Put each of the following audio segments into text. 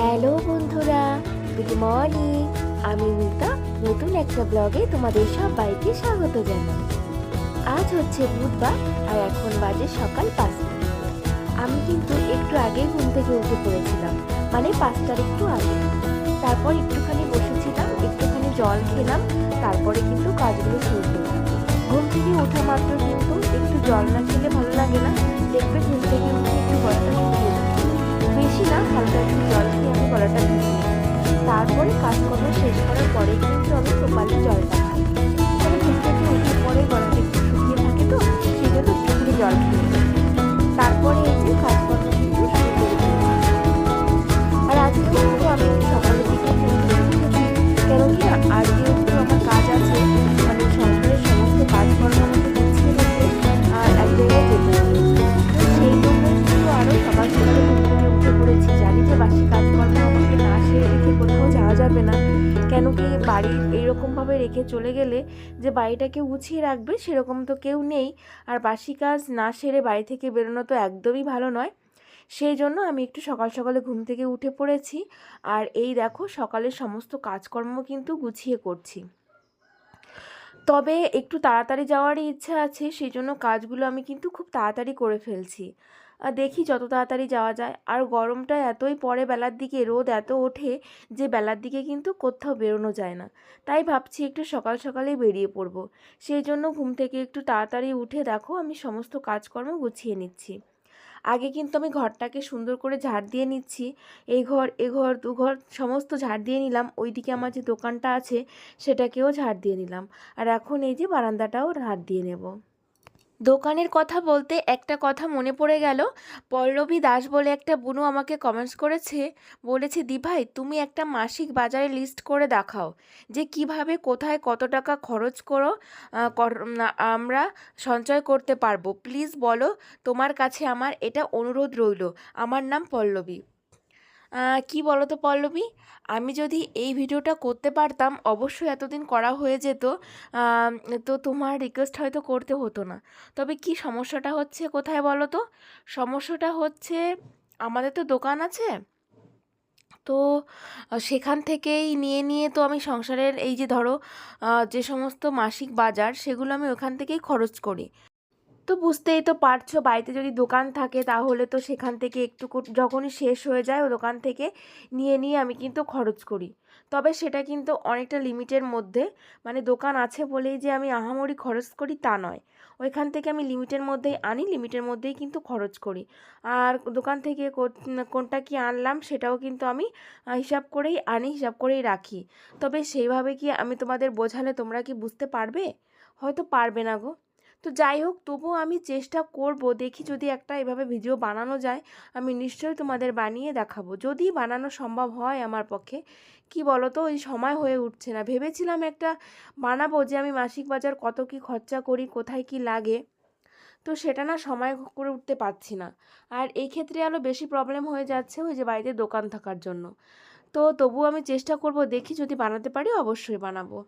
Hello বন্ধুরা, good morning. আমি মিতা নতুন একটা ব্লগে তোমাদের সবাইকে স্বাগত জানাই। আজ হচ্ছে বুধবার আর এখন বাজে সকাল 5টা। আমি কিন্তু একটু আগে ঘুম থেকে উঠে পড়েছিলাম, মানে 5টার একটু আগে। তারপর একটুখানি বসেছিলাম, একটুখানি জল খেলাম, তারপরে কিন্তু কাজগুলো শুরু করলাম। ঘুম থেকে ওঠা মাত্র কিন্তু একটু জল না খেলে ভালো লাগে না। দেখবে ঘুম থেকে উঠে একটু গলাটা শুকিয়ে যাচ্ছে, বেশি না, হালকা একটু জল খেয়ে আমি গলাটা ভিজিয়ে নিই। তারপরে কাজকর্ম শেষ করার পরে কিন্তু আমি প্রপারলি জলটা খাই। মানে ঘুম থেকে ওঠার পরে গলাটা একটু শুকিয়ে থাকে, তো সেই জন্য একটুখানি জল খেয়ে নিই। তারপরে এই যে কাজকর্ম কিন্তু শুরু করে দিই। আর আজকে কিন্তু আমি সকালের দিকে ঘুম থেকে উঠেছি, কেন কি না আজকে একটু আমার কাজ আছে, মানে সংসারের সমস্ত কাজকর্ম আমাকে গুছিয়ে রেখে এক জায়গায় যেতে হবে। তো সেই জন্য কিন্তু আরও সকাল সকালে ঘুম থেকে উঠে পড়েছি। জানি যে বাসি কাজকর্ম আমাকে না সেরে রেখে কোথাও যাওয়া যাবে না, কেন কি বাড়ি এইরকমভাবে রেখে চলে গেলে যে বাড়িটাকে গুছিয়ে রাখবে সেরকম তো কেউ নেই। আর বাসি কাজ না সেরে বাড়ি থেকে বেরোনো তো একদমই ভালো নয়। সেই জন্য আমি একটু সকাল সকালে ঘুম থেকে উঠে পড়েছি। আর এই দেখো সকালের সমস্ত কাজকর্ম কিন্তু গুছিয়ে করছি। তবে একটু তাড়াতাড়ি যাওয়ারই ইচ্ছা আছে, সেই জন্য কাজগুলো আমি কিন্তু খুব তাড়াতাড়ি করে ফেলছি। আর দেখি যত তাড়াতাড়ি যাওয়া যায়। আর গরমটা এতই পড়ে বেলার দিকে, রোদ এত ওঠে যে বেলার দিকে কিন্তু কোথাও বেরোনো যায় না। তাই ভাবছি একটু সকাল সকালেই বেরিয়ে পড়ব। সেই জন্য ঘুম থেকে একটু তাড়াতাড়ি উঠে দেখো আমি সমস্ত কাজকর্ম গুছিয়ে নিচ্ছি। আগে কিন্তু আমি ঘরটাকে সুন্দর করে ঝাড় দিয়ে নিচ্ছি। এই ঘর এ ঘর দু ঘর সমস্ত ঝাড় দিয়ে নিলাম। ওইদিকে আমার যে দোকানটা আছে সেটাকেও ঝাড় দিয়ে নিলাম। আর এখন এই যে বারান্দাটাও ঝাড় দিয়ে নেব। দোকানের কথা বলতে একটা কথা মনে পড়ে গেল। পল্লবী দাস বলে একটা বুনু আমাকে কমেন্টস করেছে, বলেছে দিভাই তুমি একটা মাসিক বাজারে লিস্ট করে দেখাও যে কিভাবে কোথায় কত টাকা খরচ করো আমরা সঞ্চয় করতে পারবো। প্লিজ বলো, তোমার কাছে আমার এটা অনুরোধ রইল। আমার নাম পল্লবী। কি বলো তো পল্লবী, আমি যদি এই ভিডিওটা করতে পারতাম অবশ্যই এতদিন করা হয়ে যেত। তো তোমার রিকোয়েস্ট হয়তো করতে হতো না। তবে কি সমস্যাটা হচ্ছে কোথায় বলো তো? সমস্যাটা হচ্ছে আমাদের তো দোকান আছে, তো সেখান থেকেই নিয়ে নিয়ে তো আমি সংসারের এই যে ধরো যে সমস্ত মাসিক বাজার সেগুলো আমি ওখান থেকেই খরচ করি। তো বুঝতেই তো পারছো, বাড়িতে যদি দোকান থাকে তাহলে তো সেখান থেকে একটু যখনই শেষ হয়ে যায় ও দোকান থেকে নিয়ে নিয়ে আমি কিন্তু খরচ করি। তবে সেটা কিন্তু অনেকটা লিমিটের মধ্যে, মানে দোকান আছে বলেই যে আমি আহামরি খরচ করি তা নয়। ওইখান থেকে আমি লিমিটের মধ্যেই আনি, লিমিটের মধ্যেই কিন্তু খরচ করি। আর দোকান থেকে কোনটা কি আনলাম সেটাও কিন্তু আমি হিসাব করেই আনি, হিসাব করেই রাখি। তবে সেইভাবে কি আমি তোমাদের বোঝালে তোমরা কি বুঝতে পারবে? হয়তো পারবে না গো। তো যাই হোক, তবুও আমি চেষ্টা করব, দেখি যদি একটা এভাবে ভিডিও বানানো যায় আমি নিশ্চয়ই তোমাদের বানিয়ে দেখাবো, যদি বানানো সম্ভব হয় আমার পক্ষে। কি বলো তো, ওই সময় হয়ে উঠছে না। ভেবেছিলাম একটা বানাবো যে আমি মাসিক বাজার কত কি খরচা করি, কোথায় কি লাগে, তো সেটা না সময় করে উঠতে পারছি না। আর এই ক্ষেত্রে আরও বেশি প্রবলেম হয়ে যাচ্ছে ওই যে বাড়িতে দোকান থাকার জন্য। তো তবুও আমি চেষ্টা করব, দেখি যদি বানাতে পারি অবশ্যই বানাবো।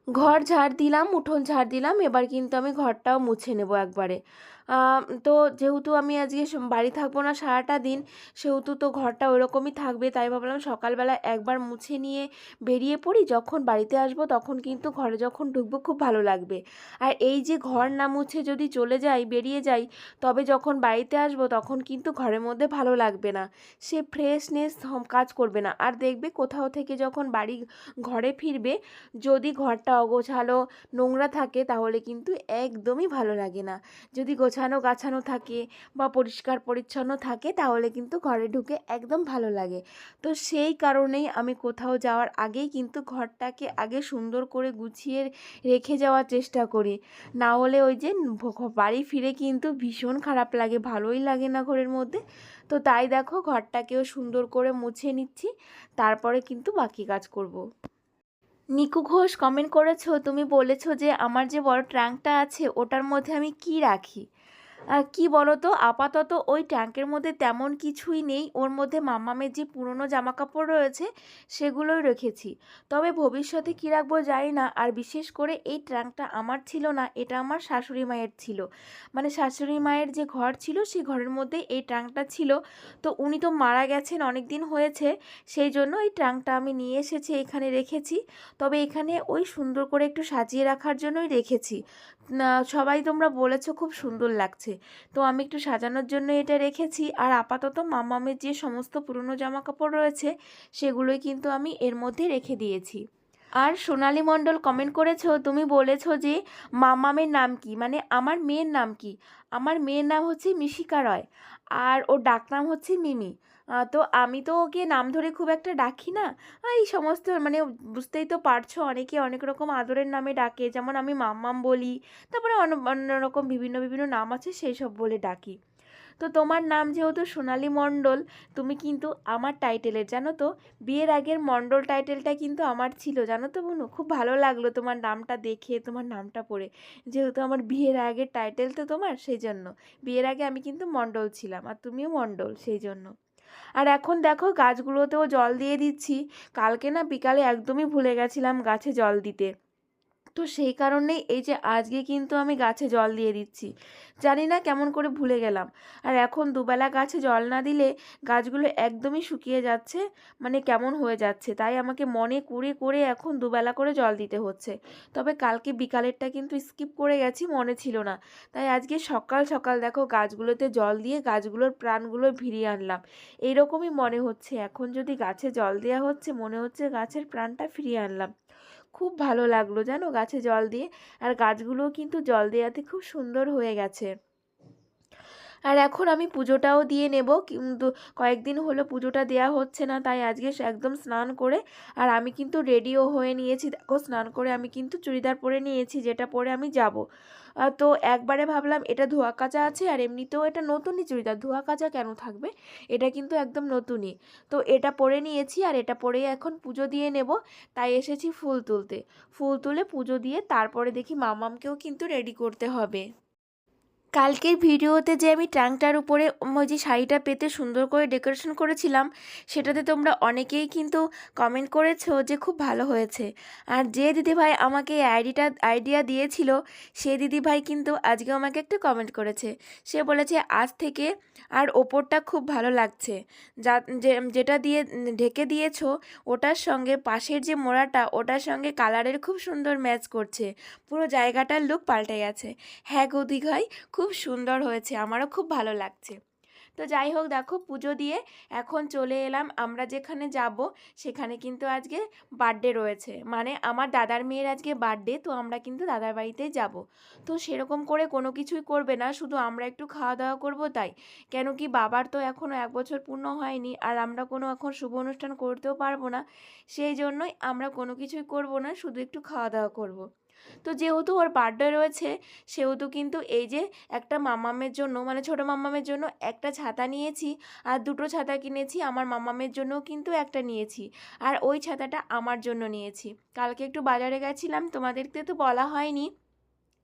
ঘর ঝাড় দিলাম, উঠোন ঝাড় দিলাম, এবার কিন্তু আমি ঘরটাও মুছে নেব একবারে। তো যেহেতু আমি আজকে বাড়ি থাকবো না সারাটা দিন, সেহেতু তো ঘরটা ওরকমই থাকবে, তাই ভাবলাম সকালবেলা একবার মুছে নিয়ে বেরিয়ে পড়ি, যখন বাড়িতে আসবো তখন কিন্তু ঘরে যখন ঢুকবো খুব ভালো লাগবে। আর এই যে ঘর না মুছে যদি চলে যাই, বেরিয়ে যাই, তবে যখন বাড়িতে আসবো তখন কিন্তু ঘরের মধ্যে ভালো লাগবে না, সে ফ্রেশনেস কাজ করবে না। আর দেখবে কোথাও থেকে যখন ঘরে ফিরবে, যদি ঘরটা অগোছালো নোংরা থাকে তাহলে কিন্তু একদমই ভালো লাগে না। যদি গোছানো গাছানো থাকে বা পরিষ্কার পরিচ্ছন্ন থাকে তাহলে কিন্তু ঘরে ঢুকে একদম ভালো লাগে। তো সেই কারণেই আমি কোথাও যাওয়ার আগেই কিন্তু ঘরটাকে আগে সুন্দর করে গুছিয়ে রেখে যাওয়ার চেষ্টা করি। না হলে ওই যে বাড়ি ফিরে কিন্তু ভীষণ খারাপ লাগে, ভালোই লাগে না ঘরের মধ্যে। তো তাই দেখো ঘরটাকেও সুন্দর করে মুছে নিচ্ছি, তারপরে কিন্তু বাকি কাজ করব। নিকু ঘোষ কমেন্ট করেছো, তুমি বলেছো যে আমার যে বড় ট্রাঙ্কটা আছে ওটার মধ্যে আমি কি রাখি। কি বলো তো, আপাতত ওই ট্যাঙ্কের মধ্যে তেমন কিছুই নেই, ওর মধ্যে মাম্মামের যে পুরনো জামা কাপড় রয়েছে সেগুলোই রেখেছি। তবে ভবিষ্যতে কী রাখবো জানি না। আর বিশেষ করে এই ট্যাঙ্কটা আমার ছিল না, এটা আমার শাশুড়ি মায়ের ছিল। মানে শাশুড়ি মায়ের যে ঘর ছিল সেই ঘরের মধ্যে এই ট্যাঙ্কটা ছিল। তো উনি তো মারা গেছেন অনেক দিন হয়েছে, সেই জন্য এই ট্যাঙ্কটা আমি নিয়ে এসেছি, এখানে রেখেছি। তবে এখানে ওই সুন্দর করে একটু সাজিয়ে রাখার জন্যই রেখেছি। না, সবাই তোমরা বলেছো খুব সুন্দর লাগছে, তো আমি একটু সাজানোর জন্য এটা রেখেছি। আর আপাতত মাম্মামের যে সমস্ত পুরনো জামা কাপড় রয়েছে সেগুলোই কিন্তু আমি এর মধ্যে রেখে দিয়েছি। আর সোনালী মণ্ডল কমেন্ট করেছো, তুমি বলেছো যে মাম্মামের নাম কি, মানে আমার মেয়ের নাম কি। আমার মেয়ের নাম হচ্ছে মিশিকা রয়, আর ওর ডাকনাম হচ্ছে মিমি। তো আমি তো ওকে নাম ধরে খুব একটা ডাকি না। এই সমস্ত মানে বুঝতেই তো পারছো, অনেকে অনেক রকম আদরের নামে ডাকে, যেমন আমি মাম্মাম বলি, তারপরে অন্য রকম বিভিন্ন বিভিন্ন নাম আছে সেই সব বলে ডাকি। তো তোমার নাম যেহেতু সোনালী মণ্ডল, তুমি কিন্তু আমার টাইটেলের, জানো তো, বিয়ের আগের মণ্ডল টাইটেলটা কিন্তু আমার ছিল, জানো তো বুনু। খুব ভালো লাগলো তোমার নামটা দেখে, তোমার নামটা পড়ে, যেহেতু আমার বিয়ের আগের টাইটেল তো তোমার, সেই জন্য। বিয়ের আগে আমি কিন্তু মণ্ডল ছিলাম, আর তুমিও মণ্ডল, সেই জন্য। আর এখন দেখো গাছগুলোতেও জল দিয়ে দিচ্ছি। কালকে না বিকালে একদমই ভুলে গেছিলাম গাছে জল দিতে, তো সেই কারণেই এই যে আজকে কিন্তু আমি গাছে জল দিয়ে দিচ্ছি। জানি না কেমন করে ভুলে গেলাম। আর এখন দুবেলা গাছে জল না দিলে গাছগুলো একদমই শুকিয়ে যাচ্ছে, মানে কেমন হয়ে যাচ্ছে, তাই আমাকে মনে করে করে এখন দুবেলা করে জল দিতে হচ্ছে। তবে কালকে বিকালেরটা কিন্তু স্কিপ করে গেছি, মনে ছিল না। তাই আজকে সকাল সকাল দেখো গাছগুলোতে জল দিয়ে গাছগুলোর প্রাণগুলো ফিরিয়ে আনলাম। এইরকমই মনে হচ্ছে, এখন যদি গাছে জল দেওয়া হচ্ছে মনে হচ্ছে গাছের প্রাণটা ফিরিয়ে আনলাম। খুব ভালো লাগলো জানো গাছে জল দিয়ে। আর গাছগুলোও কিন্তু জল দেওয়াতে খুব সুন্দর হয়ে গেছে। আর এখন আমি পুজোটাও দিয়ে নেব, কিন্তু কয়েকদিন হলো পুজোটা দেওয়া হচ্ছে না, তাই আজকে একদম স্নান করে, আর আমি কিন্তু রেডিও হয়ে নিয়েছি, দেখো স্নান করে আমি কিন্তু চুড়িদার পরে নিয়েছি, যেটা পরে আমি যাব। তো একবারে ভাবলাম এটা ধোয়া কাচা আছে, আর এমনিতেও এটা নতুনই চুড়িদার, ধোয়া কাচা কেন থাকবে, এটা কিন্তু একদম নতুনই। তো এটা পরে নিয়েছি, আর এটা পরেই এখন পুজো দিয়ে নেব। তাই এসেছি ফুল তুলতে। ফুল তুলে পুজো দিয়ে তারপরে দেখি মামামকেও কিন্তু রেডি করতে হবে। কালকের ভিডিওতে যে আমি ট্যাঙ্কটার উপরে ওই যে শাড়িটা পেতে সুন্দর করে ডেকোরেশন করেছিলাম, সেটাতে তোমরা অনেকেই কিন্তু কমেন্ট করেছো যে খুব ভালো হয়েছে। আর যে দিদিভাই আমাকে এই আইডিয়া দিয়েছিল, সেই দিদিভাই কিন্তু আজকে আমাকে একটা কমেন্ট করেছে। সে বলেছে আজ থেকে আর ওপরটা খুব ভালো লাগছে, যেটা দিয়ে ঢেকে দিয়েছো ওটার সঙ্গে পাশের যে মোড়াটা ওটার সঙ্গে কালারের খুব সুন্দর ম্যাচ করছে, পুরো জায়গাটার লুক পাল্টে গেছে। হ্যাঁ গো দিঘাই, খুব সুন্দর হয়েছে, আমারও খুব ভালো লাগছে। তো যাই হোক, দেখো পুজো দিয়ে এখন চলে এলাম আমরা যেখানে যাব, সেখানে কিন্তু আজকে বার্থডে রয়েছে, মানে আমার দাদার মেয়ের আজকে বার্থডে, তো আমরা কিন্তু দাদার বাড়িতেই যাব। তো সেরকম করে কোনো কিছুই করবে না, শুধু আমরা একটু খাওয়া দাওয়া করব তাই। কেন কি বাবার তো এখনও 1 বছর পূর্ণ হয়নি, আর আমরা কোনো এখন শুভ অনুষ্ঠান করতেও পারবো না, সেই জন্যই আমরা কোনো কিছুই করব না, শুধু একটু খাওয়া দাওয়া করব। তো যেহেতু ওর বার্থডে রয়েছে, সেহেতু কিন্তু এই যে একটা মাম্মামের জন্য, মানে ছোটো মাম্মামের জন্য একটা ছাতা নিয়েছি, আর দুটো ছাতা কিনেছি, আমার মাম্মামের জন্যও কিন্তু একটা নিয়েছি, আর ওই ছাতাটা আমার জন্য নিয়েছি। কালকে একটু বাজারে গেছিলাম, তোমাদেরকে তো বলা হয়নি।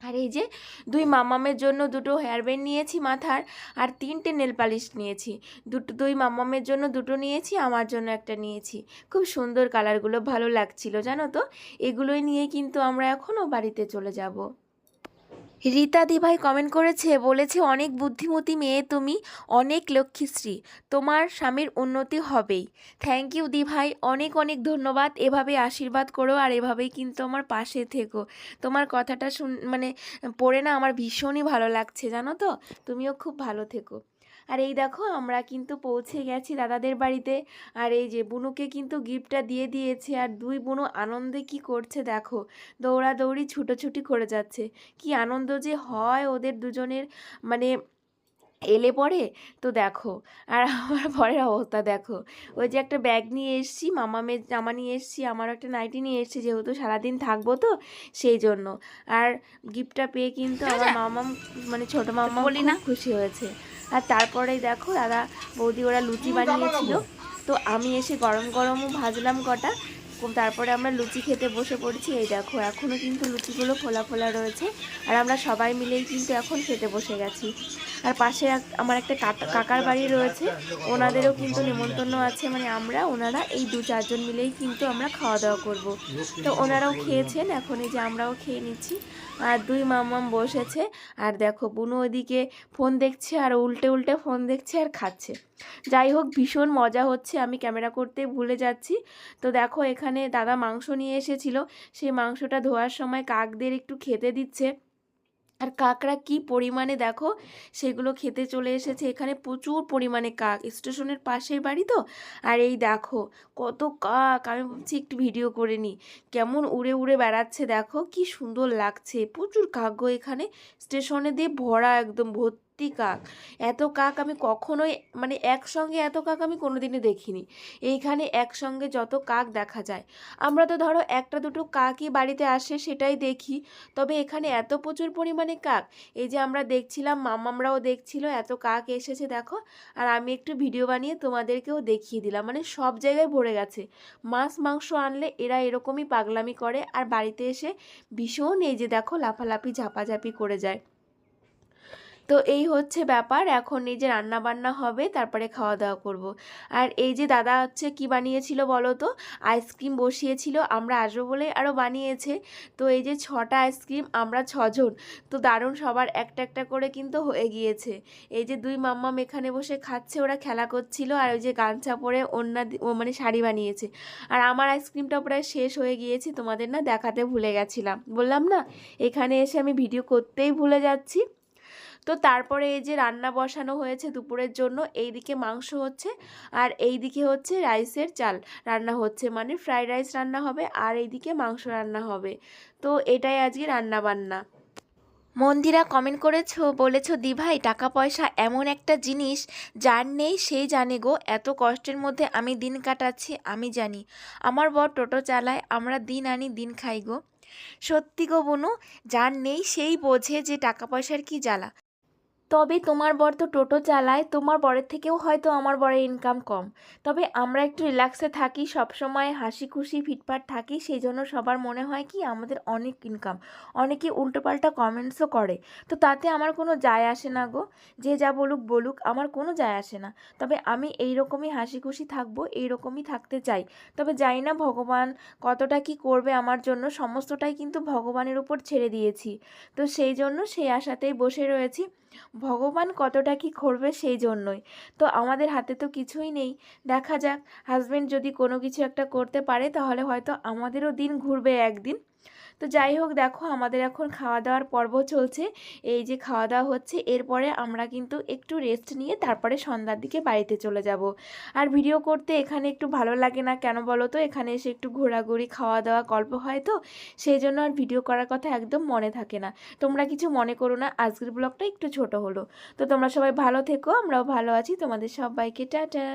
আর এই যে দুই মাম্মামের জন্য দুটো হেয়ার ব্যান্ড নিয়েছি মাথার, আর 3টে নেল পালিশ নিয়েছি। দুই মাম্মামের জন্য দুটো নিয়েছি, আমার জন্য একটা নিয়েছি। খুব সুন্দর কালারগুলো, ভালো লাগছিল জানো তো। এগুলোই নিয়ে কিন্তু আমরা এখনও বাড়িতে চলে যাব। রীতা দিভাই কমেন্ট করেছে, বলেছে অনেক বুদ্ধিমতী মেয়ে তুমি, অনেক লক্ষ্মীশ্রী, তোমার স্বামীর উন্নতি হবেই। থ্যাংক ইউ দিভাই, অনেক অনেক ধন্যবাদ। এভাবে আশীর্বাদ করো, আর এভাবেই কিন্তু আমার পাশে থেকো। তোমার কথাটা মানে পড়ে না আমার ভীষণই ভালো লাগছে জানো তো। তুমিও খুব ভালো থেকো। আর এই দেখো আমরা কিন্তু পৌঁছে গেছি দাদাদের বাড়িতে। আর এই যে বুনুকে কিন্তু গিফটটা দিয়ে দিয়েছে, আর দুই বুনু আনন্দে কি করছে দেখো, দৌড়াদৌড়ি ছুটোছুটি করে যাচ্ছে। কি আনন্দ যে হয় ওদের দুজনের, মানে এলে পরে। তো দেখো, আর আমার পরের অবস্থা দেখো, ওই যে একটা ব্যাগ নিয়ে এসেছি, মামামের জামা নিয়ে এসেছি, আমারও একটা নাইটি নিয়ে এসেছি, যেহেতু সারাদিন থাকবো তো সেই জন্য। আর গিফটটা পেয়ে কিন্তু আমার মামাম, মানে ছোটো মামাম খুব খুশি হয়েছে। আর তারপরেই দেখো দাদা বৌদি ওরা লুচি বানিয়েছিল, তো আমি এসে গরম গরমও ভাজলাম কটা। তারপরে আমরা লুচি খেতে বসে পড়েছি। এই দেখো এখনও কিন্তু লুচিগুলো ফোলা ফোলা রয়েছে, আর আমরা সবাই মিলেই কিন্তু এখন খেতে বসে গেছি। আর পাশে আমার একটা কাকার বাড়ি রয়েছে, ওনাদেরও কিন্তু নেমন্তন্ন আছে, মানে ওনারা এই 2-4 জন মিলেই কিন্তু আমরা খাওয়া দাওয়া করব। তো ওনারাও খেয়েছেন, এখন এই যে আমরাও খেয়ে নিচ্ছি। আর 2 মাম্মাম বসেছে, আর দেখো বুনু ওইদিকে ফোন দেখছে আর উল্টে উল্টে ফোন দেখছে আর খাচ্ছে। যাই হোক, ভীষণ মজা হচ্ছে, আমি ক্যামেরা করতে ভুলে যাচ্ছি। তো দেখো এখানে দাদা মাংস নিয়ে এসেছিল, সেই মাংসটা ধোয়ার সময় কাকদের একটু খেতে দিচ্ছে। আর কাকরা কি পরিমাণে দেখো সেগুলো খেতে চলে এসেছে। এখানে প্রচুর পরিমাণে কাক, স্টেশনের পাশের বাড়ি তো। আর এই দেখো কত কাক, আমি ভাবছি একটু ভিডিও করে নিই, কেমন উড়ে উড়ে বেড়াচ্ছে, দেখো কি সুন্দর লাগছে। প্রচুর কাক গো, এখানে স্টেশনে দিয়ে ভরা, একদম ভর্তি কাক। এত কাক আমি কখনোই, মানে একসঙ্গে এত কাক আমি কোনোদিনই দেখিনি। এইখানে একসঙ্গে যত কাক দেখা যায়, আমরা তো ধরো একটা দুটো কাকই বাড়িতে আসে সেটাই দেখি, তবে এখানে এত প্রচুর পরিমাণে কাক। এই যে আমরা দেখছিলাম, মামামরাও দেখছিল, এত কাক এসেছে দেখো। আর আমি একটু ভিডিও বানিয়ে তোমাদেরকেও দেখিয়ে দিলাম, মানে সব জায়গায় ভরে গেছে। মাছ মাংস আনলে এরা এরকমই পাগলামি করে, আর বাড়িতে এসে ভীষণ এই যে দেখো লাফালাফি ঝাপাঝাপি করে যায়। তো এই হচ্ছে ব্যাপার, এখন এই যে রান্না বান্না হবে, তারপরে খাওয়া দাওয়া করব। আর এই যে দাদা হচ্ছে কি বানিয়েছিল বলো তো, আইসক্রিম বসিয়েছিল, আমরা আসবো বলে আরও বানিয়েছে। তো এই যে 6টা আইসক্রিম, আমরা 6জন, তো দারুণ, সবার একটা একটা করে কিন্তু হয়ে গিয়েছে। এই যে 2 মাম্মাম এখানে বসে খাচ্ছে, ওরা খেলা করছিল, আর ওই যে গামছা পরে মানে শাড়ি বানিয়েছে। আর আমার আইসক্রিমটা প্রায় শেষ হয়ে গিয়েছে, তোমাদের না দেখাতে ভুলে গেছিলাম, বললাম না এখানে এসে আমি ভিডিও করতেই ভুলে যাচ্ছি। তো তারপরে এই যে রান্না বসানো হয়েছে দুপুরের জন্য, এইদিকে মাংস হচ্ছে আর এইদিকে হচ্ছে রাইসের চাল রান্না হচ্ছে, মানে ফ্রাইড রাইস রান্না হবে আর এইদিকে মাংস রান্না হবে। তো এটাই আজকে রান্না বান্না। মন্দিরা কমেন্ট করেছো, বলেছো দি ভাই টাকা পয়সা এমন একটা জিনিস, যার নেই সেই জানে গো, এত কষ্টের মধ্যে আমি দিন কাটাচ্ছি, আমি জানি। আমার বর টোটো চালায়, আমরা দিন আনি দিন খাই গো। সত্যি গো বুনু, যার নেই সেই বোঝে যে টাকা পয়সার কি জ্বালা। তবে তোমার বর তো টোটো চালায়, তোমার বরের থেকেও হয়তো আমার বরের ইনকাম কম। তবে আমরা একটু রিল্যাক্সে থাকি, সবসময় হাসি খুশি ফিটফাট থাকি, সেই জন্য সবার মনে হয় কি আমাদের অনেক ইনকাম। অনেকে উল্টোপাল্টা কমেন্টসও করে, তো তাতে আমার কোনো যায় আসে না গো। যে যা বলুক বলুক, আমার কোনো যায় আসে না। তবে আমি এই রকমই হাসি খুশি থাকবো, এই রকমই থাকতে চাই। তবে জানি না ভগবান কতটা কি করবে আমার জন্য, সমস্তটাই কিন্তু ভগবানের উপর ছেড়ে দিয়েছি। তো সেই জন্য সেই আশাতেই বসে রয়েছি, ভগবান কতটা কি করবে সেই জন্যই। তো আমাদের হাতে তো কিছুই নেই, দেখা যাক। হাজব্যান্ড যদি কোনো কিছু একটা করতে পারে, তাহলে হয়তো আমাদেরও দিন ঘুরবে একদিন। তো যাই হোক, দেখো আমাদের এখন খাওয়া দাওয়ার পর্ব চলছে। এই যে খাওয়া দাওয়া হচ্ছে, এরপরে আমরা কিন্তু একটু রেস্ট নিয়ে তারপরে সন্ধ্যার দিকে বাড়িতে চলে যাব। আর ভিডিও করতে এখানে একটু ভালো লাগে না, কেন বলো তো, এখানে এসে একটু ঘোরাঘুরি খাওয়া দাওয়া গল্প হয়, তো সেই জন্য আর ভিডিও করার কথা একদম মনে থাকে না। তোমরা কিছু মনে করো না, আজকের ব্লগটা একটু ছোট হলো। তো তোমরা সবাই ভালো থেকো, আমরাও ভালো আছি, তোমাদের সবাইকে টাটা।